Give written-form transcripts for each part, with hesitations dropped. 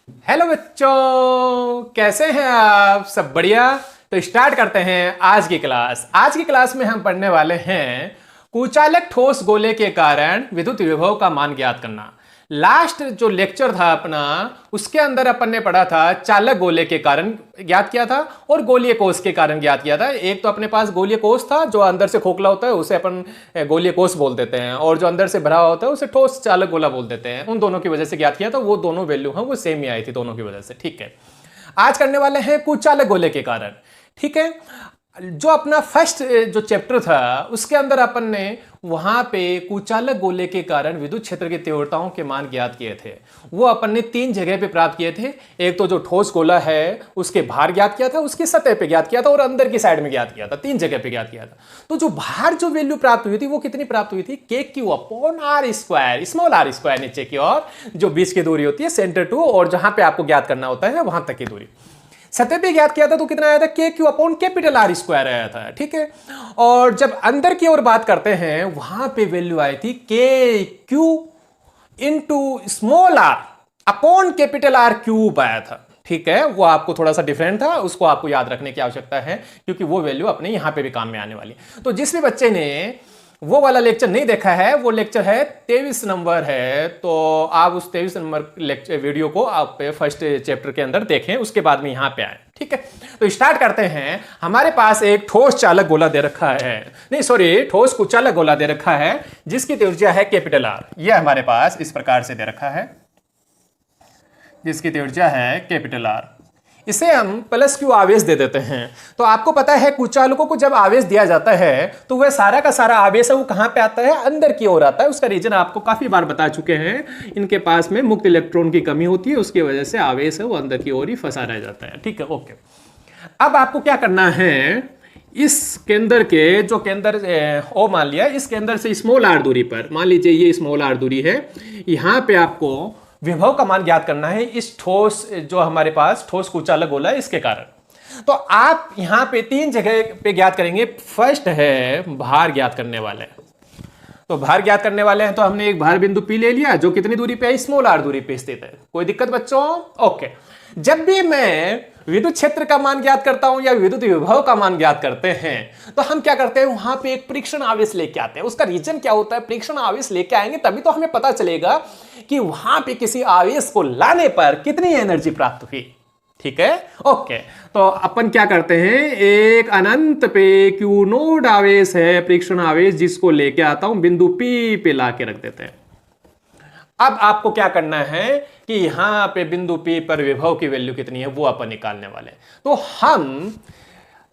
Hello बच्चों, कैसे हैं आप? सब बढ़िया। तो स्टार्ट करते हैं आज की क्लास। आज की क्लास में हम पढ़ने वाले हैं कुचालक ठोस गोले के कारण विद्युत विभव का मान ज्ञात करना। लास्ट जो लेक्चर था अपना, उसके अंदर अपन ने पढ़ा था चालक गोले के कारण ज्ञात किया था और गोलीय कोष के कारण ज्ञात किया था। एक तो अपने पास गोलीय कोष था जो अंदर से खोखला होता है, उसे अपन गोलीय कोष बोल देते हैं, और जो अंदर से भरा हुआ होता है उसे ठोस चालक गोला बोल देते हैं। उन दोनों की वजह से ज्ञात किया था, वो दोनों वैल्यू हैं वो सेम ही आई थी दोनों की वजह से। ठीक है, आज करने वाले हैं कुचालक गोले के कारण। ठीक है, जो अपना फर्स्ट जो चैप्टर था उसके अंदर अपन ने वहां पे कुचालक गोले के कारण विद्युत क्षेत्र की तीव्रताओं के मान ज्ञात किए थे। वो अपन ने तीन जगह पे प्राप्त किए थे। एक तो जो ठोस गोला है उसके बाहर ज्ञात किया था, उसकी सतह पे ज्ञात किया था, और अंदर की साइड में ज्ञात किया था। तीन जगह पे ज्ञात किया था। तो जो बाहर जो वैल्यू प्राप्त हुई थी वो कितनी प्राप्त हुई थी? K Q upon R square, small R square नीचे की और जो बीच की दूरी होती है सेंटर टू, और जहां पे आपको ज्ञात करना होता है वहां तक की दूरी। सतह पे ज्ञात किया था तो कितना आया था? के Q upon capital R square आया था। ठीक है, और जब अंदर की ओर बात करते हैं वहां पे वैल्यू आई थी K Q into small R upon capital R cube आया था। ठीक है, वो आपको थोड़ा सा डिफरेंट था, उसको आपको याद रखने की आवश्यकता है क्योंकि वो वैल्यू अपने यहां पे भी काम में आने वाली। तो जिस भी बच्चे ने वो वाला लेक्चर नहीं देखा है, वो लेक्चर है 23 नंबर है, तो आप उस 23 नंबर लेक्चर वीडियो को आप फर्स्ट चैप्टर के अंदर देखें, उसके बाद में यहां पे आए। ठीक है, तो स्टार्ट करते हैं। हमारे पास एक ठोस चालक गोला दे रखा है, नहीं सॉरी, ठोस कुचालक गोला दे रखा है जिसकी त्रिज्या है कैपिटल आर। यह हमारे पास इस प्रकार से दे रखा है, जिसकी त्रिज्या है कैपिटल आर। इसे हम प्लस क्यू आवेश दे देते हैं। तो आपको पता है कुचालकों को जब आवेश दिया जाता है तो वह सारा का सारा आवेश है वो कहां पे आता है? अंदर की ओर आता है। उसका रीजन आपको काफी बार बता चुके हैं, इनके पास में मुक्त इलेक्ट्रॉन की कमी होती है, उसकी वजह से आवेश है वो अंदर की ओर ही फंसा रह जाता है। ठीक है, ओके। अब आपको क्या करना है, इस केंद्र के जो केंद्र ओ मान लिया, इस केंद्र से स्मॉल आर दूरी पर, मान लीजिए ये स्मॉल आर दूरी है, यहां पे आपको विभव का मान ज्ञात करना है इस ठोस जो हमारे पास ठोस कुचालक गोला है इसके कारण। तो आप यहां पे तीन जगह पे ज्ञात करेंगे। फर्स्ट है भार ज्ञात करने वाले, तो भार ज्ञात करने वाले हैं तो हमने एक भार बिंदु पी ले लिया जो कितनी दूरी पे है? स्मॉल आर दूरी पे स्थित है। कोई दिक्कत बच्चों? ओके। जब भी मैं विद्युत क्षेत्र का मान ज्ञात करता हूं या विद्युत विभव का मान ज्ञात करते हैं तो हम क्या करते हैं, वहां पे एक परीक्षण आवेश लेके आते हैं। उसका रीजन क्या होता है? परीक्षण आवेश लेके आएंगे तभी तो हमें पता चलेगा कि वहां पे किसी आवेश को लाने पर कितनी एनर्जी प्राप्त हुई। ठीक है, ओके। तो अपन क्या करते हैं, एक अनंत पे क्यू नोड आवेश है, परीक्षण आवेश, जिसको लेके आता हूं बिंदु पी पे ला के रख देते हैं। अब आपको क्या करना है कि यहां पे बिंदु पी पर विभव की वैल्यू कितनी है वो अपन निकालने वाले हैं। तो हम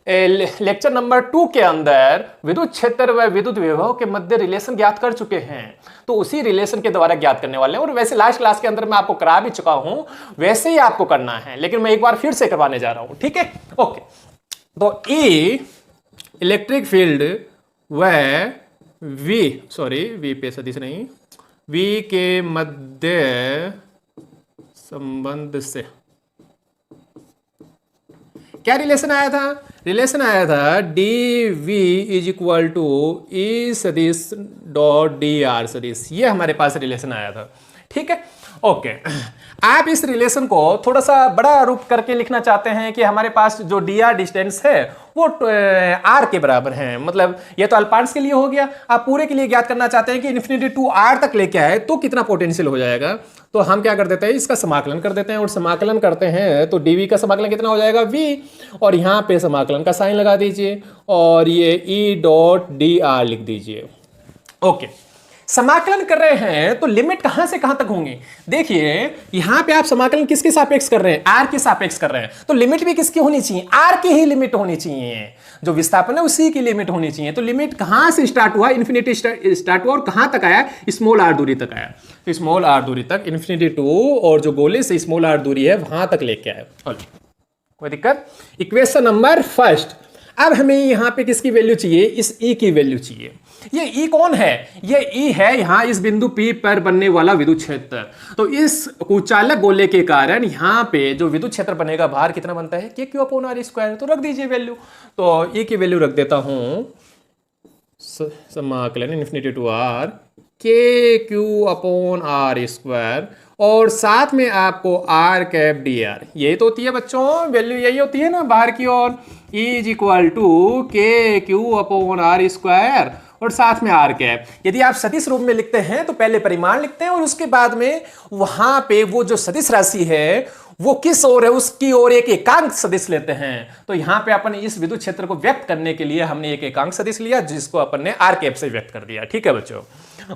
लेक्चर नंबर 2 के अंदर विद्युत क्षेत्र व विद्युत विभव के मध्य रिलेशन ज्ञात कर चुके हैं, तो उसी रिलेशन के द्वारा ज्ञात करने वाले हैं। और वैसे लास्ट क्लास के अंदर मैं आपको करा भी चुका हूं, वैसे ही आपको करना है, लेकिन मैं एक बार फिर से करवाने जा रहा हूं। ठीक है, ओके। तो ई इलेक्ट्रिक फील्ड व वी पे सदिश नहीं, वी के मध्य संबंध से क्या रिलेशन आया था? रिलेशन आया था D V is equal to E सदिश डॉट डी आर सदिश। ये हमारे पास रिलेशन आया था। ठीक है, ओके। आप इस रिलेशन को थोड़ा सा बड़ा रूप करके लिखना चाहते हैं कि हमारे पास जो डी आर डिस्टेंस है वो आर के बराबर है, मतलब ये तो अल्पांश के लिए हो गया। आप पूरे के लिए ज्ञात करना चाहते हैं कि इन्फिनिटी टू आर तक लेके आए तो कितना पोटेंशियल हो जाएगा। तो हम क्या कर देते हैं, इसका समाकलन कर देते हैं, और समाकलन करते हैं तो डीवी का समाकलन कितना हो जाएगा? वी, और यहाँ पे समाकलन का साइन लगा दीजिए और ये ई डॉट डी आर लिख दीजिए। ओके, समाकलन कर रहे हैं तो लिमिट कहां से कहां तक होंगी? देखिए यहां पे आप समाकलन किसके सापेक्ष कर रहे हैं? आर के सापेक्ष कर रहे हैं, तो लिमिट भी किसकी होनी चाहिए? आर की ही लिमिट होनी चाहिए। जो विस्थापन है उसी की लिमिट होनी चाहिए। तो लिमिट कहां से स्टार्ट हुआ? इन्फिनिटी स्टार्ट हुआ, और कहां तक आया? स्मॉल आर दूरी तक आया। तो स्मॉल आर दूरी तक इन्फिनिटी टू, और जो गोले से स्मॉल आर दूरी है वहां तक लेके आया। कोई दिक्कत? Equation number first. अब हमें यहां पे किसकी वैल्यू चाहिए? इस ई की वैल्यू चाहिए। ये ई कौन है? ये ई है यहां इस बिंदु पी पर बनने वाला विद्युत क्षेत्र। तो इस कुचालक गोले के कारण यहां पे जो विद्युत क्षेत्र बनेगा, भार कितना बनता है? K Q upon R square. तो रख दीजिए वैल्यू। तो ई की वैल्यू रख देता हूं, समाकलन infinity to R K Q upon R square, और साथ में आपको आर कैप डी आर, यही तो होती है बच्चों, वैल्यू यही होती है ना बाहर की ओर, E is equal to K Q upon R square और साथ में आर कैप। यदि आप सदिश रूप में लिखते हैं तो पहले परिमाण लिखते हैं और उसके बाद में वहां पे वो जो सदिश राशि है वो किस ओर है उसकी ओर एक एकांक सदिश लेते हैं। तो यहां पे अपन इस विद्युत क्षेत्र को व्यक्त करने के लिए हमने एक एकांक सदिश लिया जिसको अपन ने आर कैप से व्यक्त कर दिया। ठीक है बच्चों,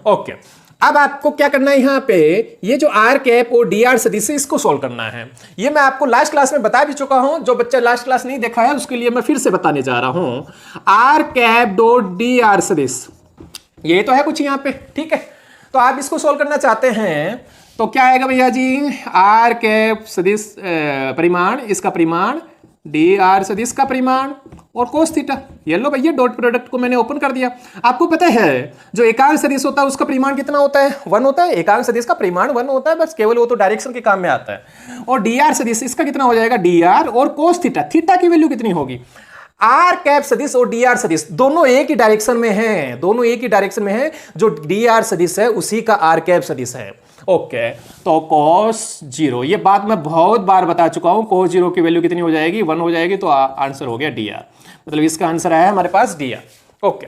ओके। अब आपको क्या करना है, यहां पे ये जो आर कैप और डी आर सदिश है इसको सोल्व करना है। ये मैं आपको लास्ट क्लास में बता भी चुका हूं, जो बच्चा लास्ट क्लास नहीं देखा है उसके लिए मैं फिर से बताने जा रहा हूं। R cap dot D R सदिश ये तो है कुछ यहां पे, ठीक है। तो आप इसको सोल्व करना चाहते हैं तो क्या आएगा भैया जी, आर कैप सदिश परिमाण, इसका परिमाण, डी आर सदिश का परिमाण और कोस थीटा। ये लो भैया डॉट प्रोडक्ट को मैंने ओपन कर दिया। आपको पता है जो एकांक सदिश होता है उसका परिमाण कितना होता है, 1 होता है। एकांक सदिश का परिमाण 1 होता है, बस केवल वो तो डायरेक्शन के काम में आता है। और डी आर सदिश इसका कितना हो जाएगा, डी आर और कोस थीटा, थीटा की वैल्यू कितनी होगी। आर कैप सदिश और डी आर सदिश दोनों एक ही डायरेक्शन में हैं, दोनों एक ही डायरेक्शन में है। जो डी आर सदिश है उसी का आर कैप सदिश है। ओके, तो cos 0, ये बात मैं बहुत बार बता चुका हूं, cos 0 की वैल्यू कितनी हो जाएगी, 1 हो जाएगी। तो आंसर हो गया डी आर, मतलब इसका आंसर आया हमारे पास डी आर। ओके,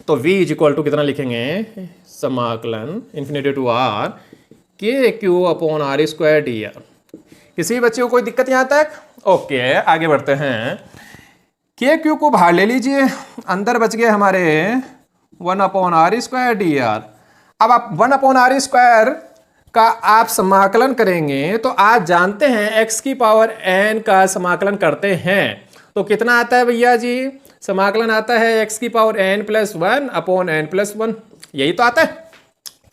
तो v इज इक्वल टू कितना लिखेंगे, समाकलन infinity to R K Q upon R square D R. किसी बच्चे को कोई दिक्कत यहां तक? ओके, आगे बढ़ते हैं। के क्यू को बाहर ले लीजिए, अंदर बच गए हमारे 1 upon R square D R. अब आप 1 अपॉन आर स्क्वायर का आप समाकलन करेंगे तो आप जानते हैं x की पावर n का समाकलन करते हैं तो कितना आता है भैया जी, समाकलन आता है x की power n plus 1 upon n plus 1, यही तो आता है।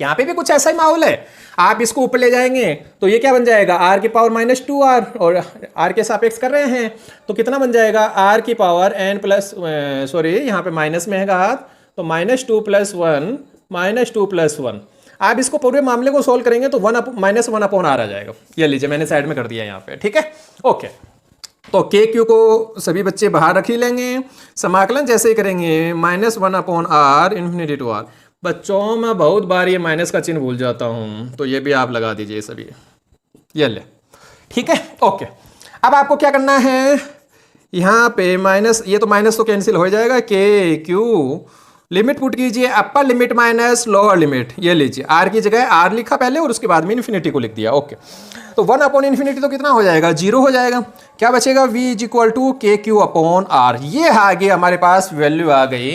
यहाँ पे भी कुछ ऐसा ही माहौल है। आप इसको ऊपर ले जाएंगे तो ये क्या बन जाएगा, r की पावर माइनस 2r, और r के सापेक्ष कर रहे हैं तो कितना बन जाएगा, r की पावर n प्लस, सॉरी यहाँ पे माइनस में है हाथ, तो माइनस 2 प्लस 1 माइनस 2 प्लस 1। आप इसको पूरे मामले को सोल्व करेंगे तो माइनस 1 अपॉन आर आ जाएगा। ये लीजिए मैंने साइड में कर दिया यहाँ पे, ठीक है। ओके, तो के क्यू को सभी बच्चे बाहर रख ही लेंगे। समाकलन जैसे ही करेंगे minus 1 upon R infinity to R. बच्चों मैं बहुत बार ये माइनस का चिन्ह भूल जाता हूँ, तो ये भी आप लगा दीजिए सभी, ये ले, ठीक है। ओके, अब आपको क्या करना है, यहाँ पे माइनस, ये तो माइनस तो कैंसिल हो जाएगा, के क्यू लिमिट पुट कीजिए, upper limit minus lower limit. ये लीजिए आर की जगह आर लिखा पहले और उसके बाद में इन्फिनिटी को लिख दिया। ओके, तो 1 अपॉन इन्फिनिटी तो कितना हो जाएगा, 0 हो जाएगा। क्या बचेगा, v is equal to K Q upon are. ये आगे हमारे पास वैल्यू आ गई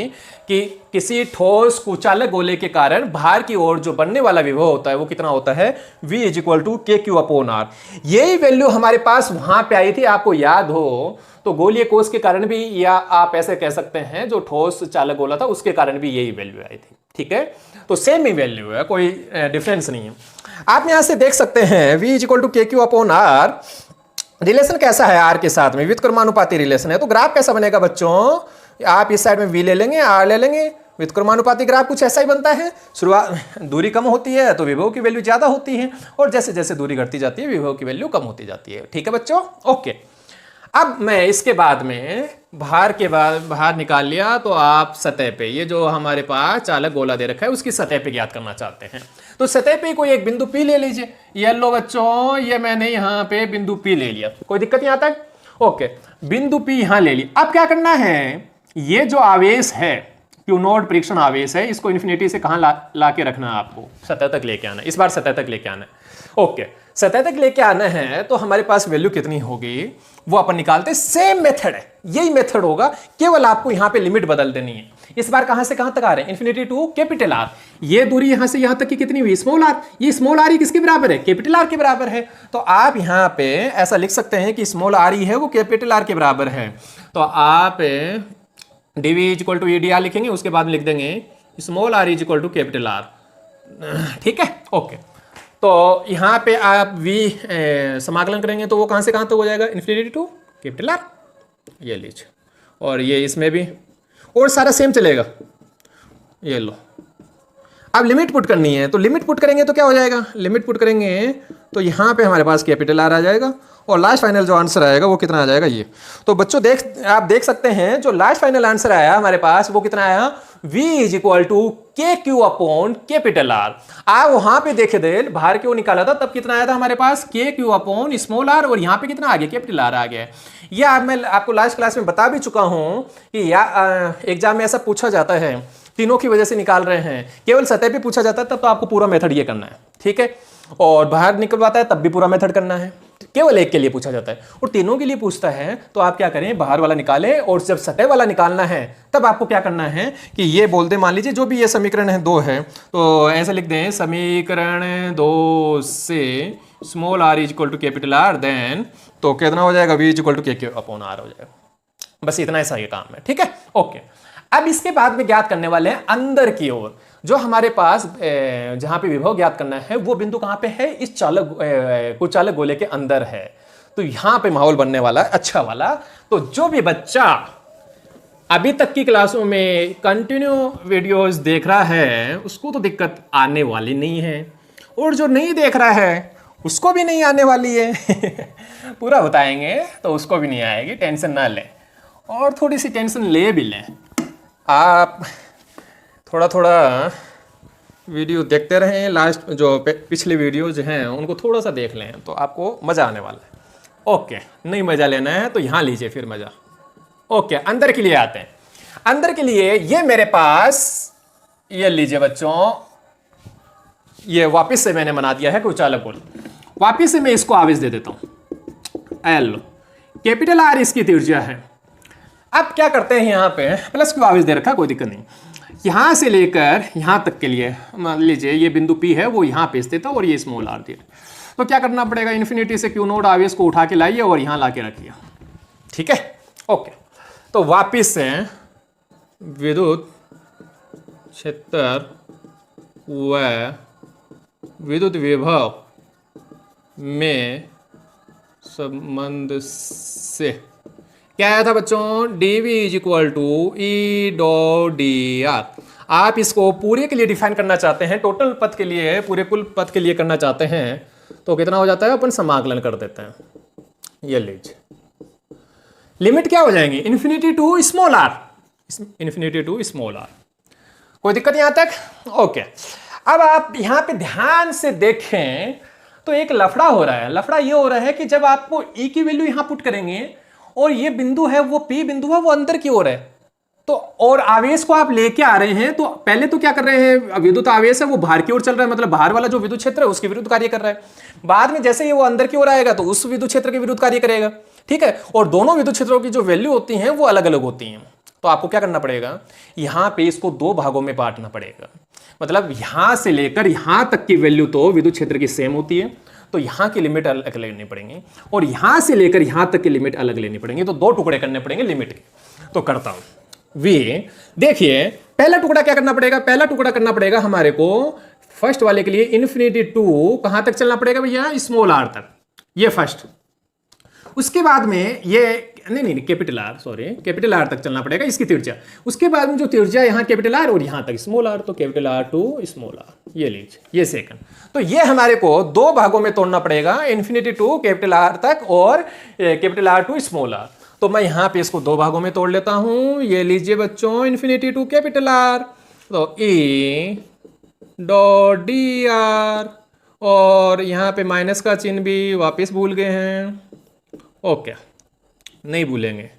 कि किसी ठोस कुचालक गोले के कारण बाहर की ओर जो बनने वाला विभव होता है वो कितना होता है, v is equal to K Q upon are. यही वैल्यू हमारे पास वहां पे आई थी, आपको याद हो तो गोलीय कोष के कारण भी, या आप ऐसे कह सकते हैं जो ठोस चालक गोला था उसके कारण भी यही वैल्यू आई थी, ठीक है। तो सेम ही वैल्यू है, कोई डिफरेंस नहीं है। आप यहां से देख सकते हैं v is equal to K Q upon are, relation कैसा है आर के साथ में, व्युत्क्रमानुपाती रिलेशन है। तो ग्राफ कैसा बनेगा बच्चों, आप इस साइड में v ले लेंगे, r ले लेंगे, व्युत्क्रमानुपाती ग्राफ कुछ ऐसा ही बनता है। शुरुआत दूरी कम होती है तो विभव की वैल्यू ज्यादा होती है, और जैसे जैसे दूरी घटती जाती है विभव की वैल्यू कम होती जाती है, ठीक है बच्चों। ओके, अब मैं इसके बाद में बाहर निकाल लिया तो आप सतह पे, ये जो हमारे पास चालक गोला दे रखा है उसकी सतह पे ज्ञात करना चाहते हैं तो सतह पे कोई एक बिंदु P ले लीजिए। ये लो बच्चों, ये मैंने यहाँ पे बिंदु P ले लिया, कोई दिक्कत यहाँ तक? ओके, बिंदु P यहाँ ले लिया। अब क्या करना है, ये जो आवेश है क्यू नोड परीक्षण आवेश है, इसको इन्फिनिटी से कहाँ ला के रखना है, आपको सतह तक लेके आना है। इस बार सतह तक लेके आना है। ओके, सतह तक लेके आना है तो हमारे पास वैल्यू कितनी होगी वो अपन निकालते हैं। सेम मेथड है, यही मेथड होगा, केवल आपको यहां पे लिमिट बदल देनी है। इस बार कहां से कहां तक आ रहे हैं, इन्फिनिटी टू कैपिटल आर। ये दूरी यहां से यहां तक की कितनी हुई, स्मॉल आर। ये स्मॉल आर ही किसके बराबर है, कैपिटल आर के बराबर है। तो आप यहां पे ऐसा लिख सकते हैं कि स्मॉल आर ही है वो कैपिटल आर के बराबर है। तो आप D V is equal to E D R लिखेंगे, उसके बाद में लिख देंगे small R is equal to capital R, ठीक है। ओके, तो यहाँ पे आप v समाकलन करेंगे तो वो कहाँ से कहाँ तक हो जाएगा, इन्फिनिटी टू कैपिटल आर, ये लीजिए। और ये इसमें भी, और सारा सेम चलेगा। ये लो, अब लिमिट पुट करनी है तो लिमिट पुट करेंगे तो क्या हो जाएगा, लिमिट पुट करेंगे तो यहाँ पे हमारे पास कैपिटल आर आ जाएगा, और लास्ट फाइनल जो आंसर आएगा वो कितना आ जाएगा, ये। तो बच्चों आप देख सकते हैं जो लास्ट फाइनल आंसर आया हमारे पास वो कितना आया, V is equal to K Q upon capital are. आप वहां पे देखे थे बाहर क्यों निकाला था, तब कितना आया था हमारे पास के क्यू अपॉन स्मॉल आर, और यहां पे कितना आ गया, कैपिटल आर आ गया। ये मैं आपको लास्ट क्लास में बता भी चुका हूं कि एग्जाम में ऐसा पूछा जाता है, तीनों की वजह से निकाल रहे हैं। केवल सतह पे पूछा जाता है तब तो आपको पूरा मेथड ये करना है, ठीक है, और बाहर निकलवाता है तब भी पूरा मेथड करना है। केवल एक के लिए पूछा जाता है, और तीनों के लिए पूछता है तो आप क्या करें, बाहर वाला निकालें, और जब सतह वाला निकालना है तब आपको क्या करना है कि ये बोल दे, मान लीजिए जो भी ये समीकरण है 2 है, तो ऐसे लिख दें समीकरण 2 से small R is equal to capital R, then तो कितना हो जाएगा, V is equal to K Q upon R हो जाएगा। बस इतना ऐसा ये काम है, ठीक है, ओके। अब इसके बाद में ज्ञात करने वाले हैं अंदर की ओर, जो हमारे पास जहां पे विभव ज्ञात करना है वो बिंदु कहां पे है, इस कुचालक गोले के अंदर है। तो यहां पे माहौल बनने वाला अच्छा वाला। तो जो भी बच्चा अभी तक की क्लासों में कंटिन्यू वीडियोस देख रहा है उसको तो दिक्कत आने वाली नहीं है, और जो नहीं देख रहा है उसको भी नहीं आने वाली है पूरा बताएंगे तो उसको भी नहीं आएगी, टेंशन ना लें, और थोड़ी सी टेंशन ले भी लें। आप थोड़ा थोड़ा वीडियो देखते रहें, लास्ट जो पिछले वीडियोज हैं उनको थोड़ा सा देख लें तो आपको मज़ा आने वाला है। ओके, नहीं मज़ा लेना है तो यहाँ लीजिए फिर मज़ा। ओके, अंदर के लिए आते हैं। अंदर के लिए ये मेरे पास, ये लीजिए बच्चों, ये वापस से मैंने बना दिया है कुचालक गोल। वापस से मैं इसको आवेश दे देता हूँ एल, कैपिटल आर इसकी त्रिज्या है। अब क्या करते हैं, यहाँ पे प्लस क्यू आवेश दे रखा, कोई दिक्कत नहीं। यहाँ से लेकर यहाँ तक के लिए मान लीजिए ये बिंदु P है, वो यहाँ पे स्थित है, और ये स्मॉल आर दिया। तो क्या करना पड़ेगा, इन्फिनिटी से क्यू नोड आवेश को उठा के लाइए और यहाँ ला के रखिए, ठीक है, ओके। तो वापिस से विद्युत क्षेत्र व विद्युत विभव में संबंध से क्या आया था बच्चों, dV is equal to E dot D R. आप इसको पूरे के लिए डिफाइन करना चाहते हैं, टोटल पथ के लिए, पूरे कुल पथ के लिए करना चाहते हैं तो कितना हो जाता है, अपन समाकलन कर देते हैं। ये लीजिए, लिमिट क्या हो जाएंगी, infinity to small R, infinity to small R. कोई दिक्कत यहां तक, ओके। अब आप यहां पे ध्यान से देखें तो एक लफड़ा हो रहा है। लफड़ा ये हो रहा है कि जब आपको ई की वैल्यू यहां पुट करेंगे और ये बिंदु है, वो पी बिंदु है, वो अंदर की ओर है, तो और आवेश को आप लेके आ रहे हैं, तो पहले तो क्या कर रहे हैं, विद्युत आवेश है वो बाहर की ओर चल रहा है, मतलब बाहर वाला जो विद्युत क्षेत्र है उसके विरुद्ध कार्य कर रहा है। बाद में जैसे ही वो अंदर की ओर आएगा तो उस विद्युत क्षेत्र के विरुद्ध कार्य करेगा, ठीक है। और दोनों विद्युत क्षेत्रों की जो वैल्यू होती हैं वो अलग अलग होती हैं। तो आपको क्या करना पड़ेगा, यहां पे इसको 2 भागों में बांटना पड़ेगा। मतलब यहां से लेकर यहां तक की वैल्यू तो विद्युत क्षेत्र की सेम होती है, तो यहां की लिमिट अलग लेनी पड़ेंगी, और यहां से लेकर यहां तक की लिमिट अलग लेनी पड़ेंगी। तो 2 टुकड़े करने पड़ेंगे लिमिट के। तो करता हूं वे, देखिए पहला टुकड़ा क्या करना पड़ेगा, पहला टुकड़ा करना पड़ेगा हमारे को फर्स्ट वाले के लिए इन्फिनिटी टू कहां तक चलना पड़ेगा भैया, स्मॉल आर तक, ये फर्स्ट। उसके बाद में ये नहीं capital R, sorry capital R तक चलना पड़ेगा, इसकी त्रिज्या। उसके बाद में जो त्रिज्या यहाँ कैपिटल आर और यहाँ तक स्मॉल आर, तो capital R to small R, ये लीजिए, ये सेकंड। तो ये हमारे को 2 भागों में तोड़ना पड़ेगा, इन्फिनिटी टू कैपिटल आर तक और capital R to small R. तो मैं यहाँ पे इसको 2 भागों में तोड़ लेता हूँ। ये लीजिए बच्चों, इन्फिनिटी टू कैपिटल आर, तो ई डॉट डी आर, और यहाँ पे माइनस का चिन्ह भी वापस भूल गए हैं। ओके, नहीं भूलेंगे,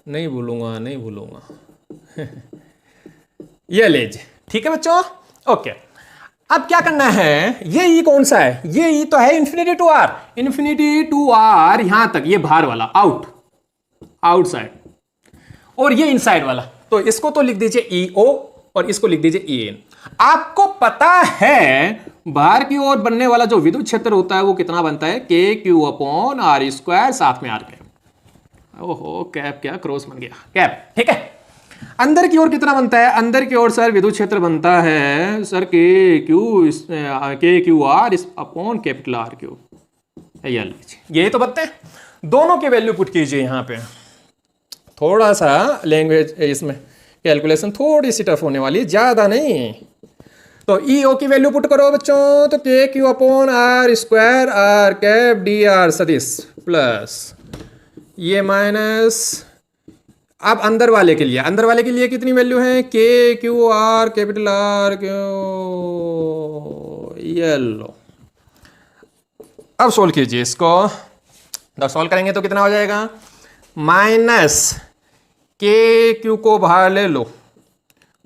नहीं भूलूंगा ये लीजिए, ठीक है बच्चों, ओके। अब क्या करना है, ये ई कौन सा है, ये ई तो है infinity to R, infinity to R यहां तक, ये बाहर वाला आउटसाइड, और ये इनसाइड वाला। तो इसको तो लिख दीजिए ई ओ और इसको लिख दीजिए ई एन। आपको पता है बाहर की ओर बनने वाला जो विद्युत क्षेत्र होता है वो कितना बनता है, K Q upon R square, साथ में आर कैप। ओहो, कैप क्या क्रॉस बन गया, कैप, ठीक है। अंदर की ओर कितना बनता है, अंदर की ओर सर विद्युत क्षेत्र बनता है सर के Q are upon capital R Q, ये तो बनते हैं। दोनों के वैल्यू पुट कीजिए यहाँ पे। थोड़ा सा लैंग्वेज इसमें कैलकुलेशन थोड़ी सी टफ होने वाली, ज्यादा नहीं। तो ई ओ की वैल्यू पुट करो बच्चों, तो K Q upon R square R cap D R सदिश प्लस ये माइनस अब अंदर वाले के लिए कितनी वैल्यू है, K Q R capital R Q, ये लो। अब सोल्व कीजिए इसको, तो सोल्व करेंगे तो कितना हो जाएगा, माइनस के क्यू को बाहर ले लो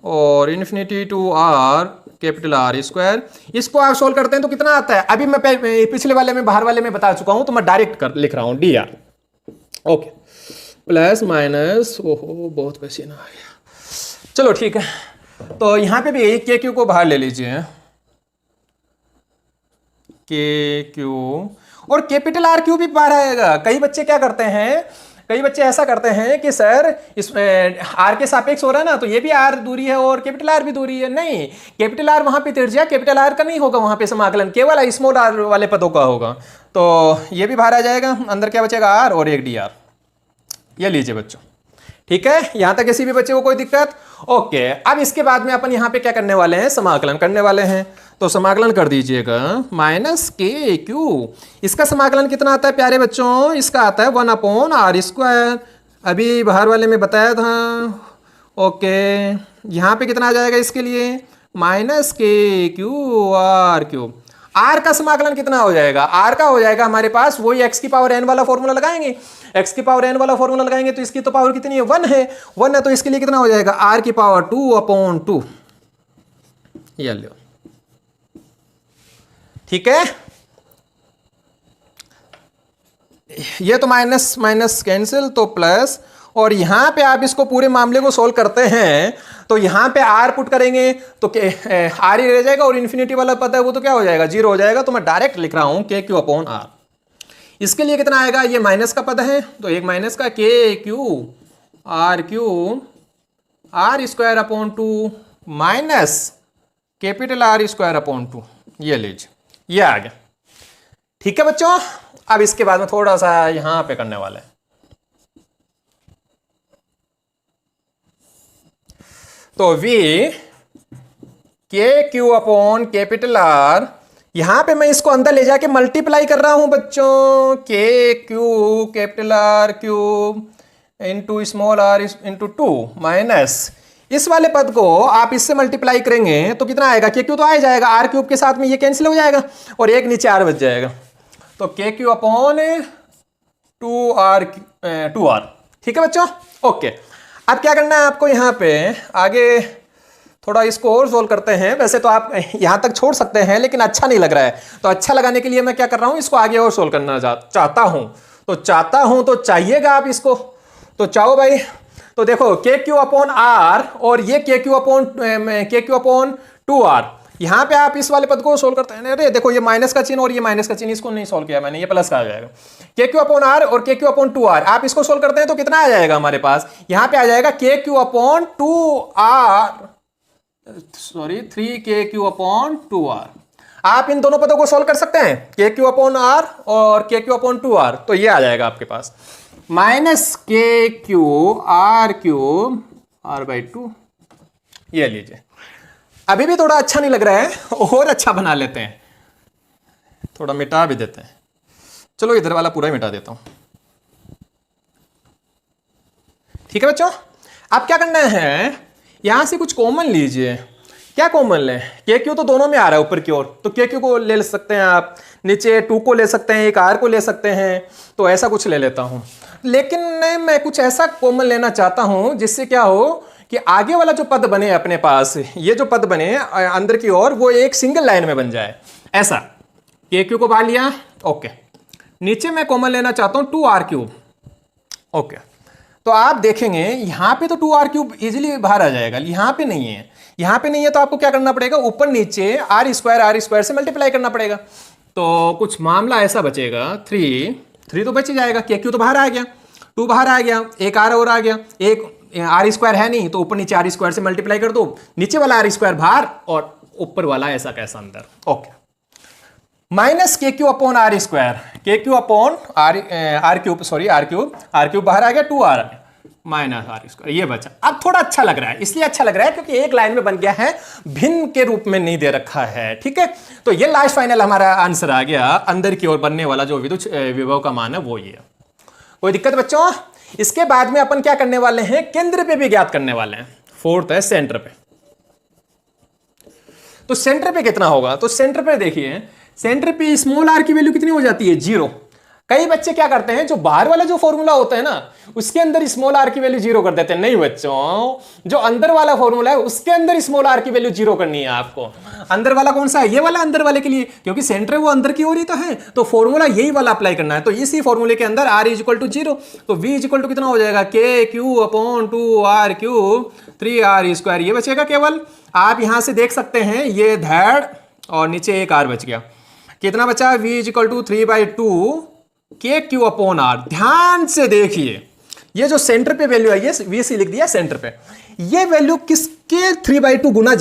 और infinity to R capital R square. इसको आप सोल्व करते हैं तो कितना आता है, अभी मैं पिछले वाले में बाहर वाले में बता चुका हूं, तो मैं डायरेक्ट लिख रहा हूं D R, okay, plus minus, ओहो बहुत पसीना आ गया, चलो ठीक है। तो यहां पे भी के क्यू को बाहर ले लीजिए, के क्यू और कैपिटल आर क्यू भी बाहर आएगा। कई बच्चे क्या करते हैं, कई बच्चे ऐसा करते हैं कि सर इसमें आर के सापेक्ष हो रहा है ना, तो ये भी आर दूरी है और कैपिटल आर भी दूरी है। नहीं, कैपिटल आर वहां पे त्रिज्या कैपिटल आर का नहीं होगा, वहां पे समाकलन केवल स्मॉल आर वाले पदों का होगा। तो ये भी बाहर आ जाएगा, अंदर क्या बचेगा, आर और एक डी आर। ये लीजिए बच्चों, ठीक है, यहां तक किसी भी बच्चे को कोई दिक्कत, ओके। अब इसके बाद में अपन यहां पे क्या करने वाले हैं, समाकलन करने वाले हैं। तो समाकलन कर दीजिएगा, माइनस के क्यू, इसका समाकलन कितना आता है प्यारे बच्चों, इसका आता है 1 आर स्क्वायर, अभी बाहर वाले में बताया था, ओके। यहां पे कितना आ जाएगा इसके लिए, माइनस के क्यू आर क्यू। आर का समाकलन कितना हो जाएगा, आर का हो जाएगा हमारे पास वही एक्स की पावर एन वाला फॉर्मूला लगाएंगे, एक्स की पावर एन वाला फॉर्मूला लगाएंगे तो इसकी तो पावर कितनी है, 1 है, 1 है, तो इसके लिए कितना हो जाएगा, आर की पावर 2/2, ये लो, ठीक है। ये तो माइनस माइनस कैंसिल, तो प्लस, और यहां पे आप इसको पूरे मामले को सोल्व करते हैं तो यहां पे आर पुट करेंगे तो आर ही रह जाएगा और इन्फिनिटी वाला पद है वो तो क्या हो जाएगा, 0 हो जाएगा। तो मैं डायरेक्ट लिख रहा हूं के क्यू अपॉन आर। इसके लिए कितना आएगा, ये माइनस का पद है तो एक माइनस का के Q are square upon 2 minus capital R square upon 2, ये लीजिए, ये आ गया, ठीक है बच्चों। अब इसके बाद में थोड़ा सा यहां पे करने वाले हैं, तो v के क्यू अपॉन कैपिटल आर, यहां पे मैं इसको अंदर ले जाके मल्टीप्लाई कर रहा हूं बच्चों, K Q capital R cube into small R into 2 minus इस वाले पद को आप इससे मल्टीप्लाई करेंगे तो कितना आएगा, के क्यू तो आ जाएगा, आर क्यूब के साथ में ये कैंसिल हो जाएगा और एक नीचे आर बच जाएगा, तो के क्यू अपॉन 2r, ठीक है बच्चों, ओके। अब क्या करना है आपको, यहाँ पे आगे थोड़ा इसको और सोल्व करते हैं। वैसे तो आप यहाँ तक छोड़ सकते हैं लेकिन अच्छा नहीं लग रहा है, तो अच्छा लगाने के लिए मैं क्या कर रहा हूँ, इसको आगे और सोल्व करना चाहता हूँ तो चाहिएगा आप इसको, तो चाहो भाई। तो देखो के क्यू अपॉन आर और ये के क्यू अपॉन 2r, यहां पे आप इस वाले पद को सोल्व करते हैं। अरे देखो ये माइनस का चिन्ह और ये माइनस का चिन्ह, इसको नहीं सोल्व किया मैंने, ये प्लस का आ जाएगा। के क्यू अपॉन आर और के क्यू अपॉन 2r आप इसको सोल्व करते हैं तो कितना आ जाएगा हमारे पास, यहां पे आ जाएगा के Q upon 2r, sorry 3 upon 2r। आप इन दोनों पदों को सोल्व कर सकते हैं, के क्यू अपॉन आर और के क्यू अपॉन 2r, तो ये आ जाएगा आपके पास माइनस के क्यू आर क्यूब r/2, ये लीजिए। अभी भी थोड़ा अच्छा नहीं लग रहा है, और अच्छा बना लेते हैं, थोड़ा मिटा भी देते हैं। चलो इधर वाला पूरा ही मिटा देता हूं, ठीक है बच्चों। अब क्या करना है, यहां से कुछ कॉमन लीजिए। क्या कॉमन लें, के क्यू तो दोनों में आ रहा है ऊपर की ओर, तो के क्यू को ले सकते हैं आप, नीचे 2 को ले सकते हैं, एक आर को ले सकते हैं, तो ऐसा कुछ ले लेता हूं। लेकिन मैं कुछ ऐसा कॉमन लेना चाहता हूं जिससे क्या हो कि आगे वाला जो पद बने अपने पास, ये जो पद बने अंदर की ओर, वो एक सिंगल लाइन में बन जाए। ऐसा के क्यू को बाहर लिया, ओके। नीचे मैं कॉमन लेना चाहता हूं 2r3, ओके। तो आप देखेंगे यहां पे तो 2r3 इजीली बाहर आ जाएगा, यहां पे नहीं है, यहां पे नहीं है, तो आपको क्या करना पड़ेगा, ऊपर नीचे r स्क्वायर से मल्टीप्लाई करना पड़ेगा। तो कुछ मामला ऐसा बचेगा, 3 तो बच ही जाएगा, के क्यू तो बाहर आ गया, 2 बाहर आ गया, एक आर और आ गया, एक आर स्क्वायर है नहीं तो ऊपर नीचे आर स्क्वायर से मल्टीप्लाई कर दो, नीचे वाला आर स्क्वायर बाहर और ऊपर वाला ऐसा कैसा अंदर, ओके। माइनस के क्यू अपॉन आर स्क्वायर, के क्यू अपॉन आर क्यूब बाहर आ गया, 2r माइनस आर स्क्वायर, ये बचा। अब थोड़ा अच्छा लग रहा है, इसलिए अच्छा लग रहा है क्योंकि एक लाइन में बन गया है, भिन्न के रूप में नहीं दे रखा है, ठीक है। तो ये लास्ट फाइनल हमारा आंसर आ गया, अंदर की ओर बनने वाला जो विद्युत विभव का मान है वो ये। कोई दिक्कत बच्चों, इसके बाद में अपन क्या करने वाले हैं, केंद्र पे भी ज्ञात करने वाले हैं। फोर्थ है सेंटर पे। तो सेंटर पे कितना होगा, तो सेंटर पे देखिए, सेंटर पे स्मॉल आर की वैल्यू कितनी हो जाती है, 0। कई बच्चे क्या करते हैं, जो बाहर वाला जो फॉर्मूला होता है ना, उसके अंदर स्मॉल आर की वैल्यू 0 कर देते हैं। नहीं बच्चों, जो अंदर वाला फॉर्मूला है उसके अंदर स्मॉल आर की वैल्यू 0 करनी है आपको। अंदर वाला कौन सा है, ये वाला अंदर वाले के लिए, क्योंकि सेंटर वो अंदर की ओर ही तो है, तो फॉर्मूला यही वाला अप्लाई करना है। तो इसी फॉर्मूले के अंदर r इज इक्वल टू 0, तो v इज इक्वल टू कितना हो जाएगा, k Q upon 2r cube 3r square, ये बचेगा केवल। आप यहां से देख सकते हैं ये धैर्य और नीचे एक r बच गया, कितना बचा, v इज इक्वल टू 3/2 के क्यू अपॉन आर। ध्यान से देखिए, ये जो सेंटर पे वैल्यू है, ये वी सी लिख दिया सेंटर पे, ये वैल्यू किसके 3/2 गुना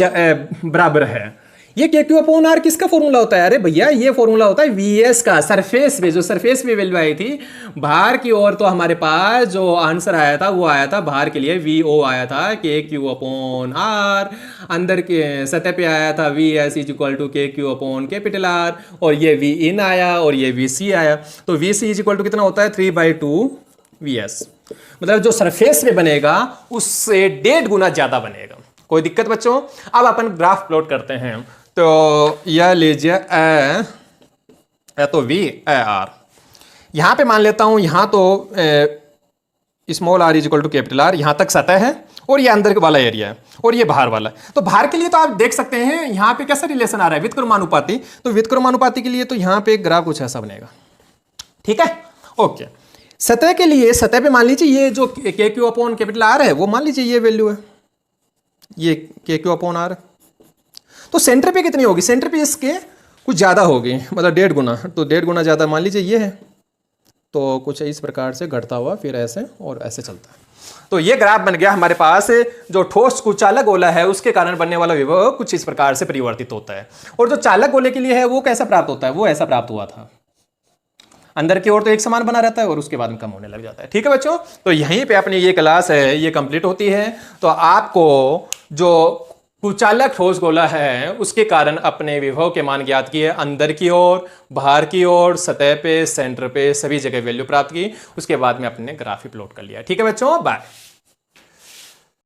बराबर है। ये के क्यू अपॉन आर किसका फॉर्मूला होता है, अरे भैया ये फॉर्मूला होता है वी एस का। सरफेस पे, जो सरफेस पे वैल्यू आई थी बाहर की ओर, तो हमारे पास जो आंसर आया था वो आया था बाहर के लिए वी ओ आया था के क्यू अपॉन आर, अंदर के सतह पे आया था V S is equal to K Q upon capital R, और ये वी इन आया और ये वी सी आया। तो V C is equal to कितना होता है, 3/2 वी एस, मतलब जो सरफेस पे बनेगा उससे 1.5 गुना ज्यादा बनेगा। कोई दिक्कत बच्चों। अब अपन ग्राफ प्लॉट करते हैं, तो यह लीजिए ए तो वी ए आर, यहां पे मान लेता हूं, यहां तो small R is equal to capital R, यहां तक सतह है और ये अंदर वाला एरिया है और ये बाहर वाला है। तो बाहर के लिए तो आप देख सकते हैं यहां पे कैसा रिलेशन आ रहा है, व्युत्क्रमानुपाती। तो व्युत्क्रमानुपाती के लिए तो यहां पे ग्राफ कुछ ऐसा बनेगा, ठीक है, ओके। सतह के लिए, सतह पे मान लीजिए ये जो के क्यू अपॉन कैपिटल आर है, वो मान लीजिए ये वैल्यू है, ये के क्यू अपॉन आर। तो सेंटर पे कितनी होगी, सेंटर पे इसके कुछ ज़्यादा होगी, मतलब 1.5 गुना, तो 1.5 गुना ज़्यादा मान लीजिए ये है। तो कुछ इस प्रकार से घटता हुआ फिर ऐसे और ऐसे चलता है। तो ये ग्राफ बन गया हमारे पास, जो ठोस कुचालक गोला है उसके कारण बनने वाला विभव कुछ इस प्रकार से परिवर्तित होता है। और जो चालक गोले के लिए है वो कैसा प्राप्त होता है, वो ऐसा प्राप्त हुआ था, अंदर की ओर तो एक समान बना रहता है और उसके बाद में कम होने लग जाता है। ठीक है बच्चों, तो यहीं पे अपनी ये क्लास है ये कंप्लीट होती है। तो आपको जो कुचालक ठोस गोला है उसके कारण अपने विभव के मान ज्ञात किए, अंदर की ओर, बाहर की ओर, सतह पे, सेंटर पे, सभी जगह वैल्यू प्राप्त की। उसके बाद में अपने ग्राफ ही प्लॉट कर लिया। ठीक है बच्चों, बाय।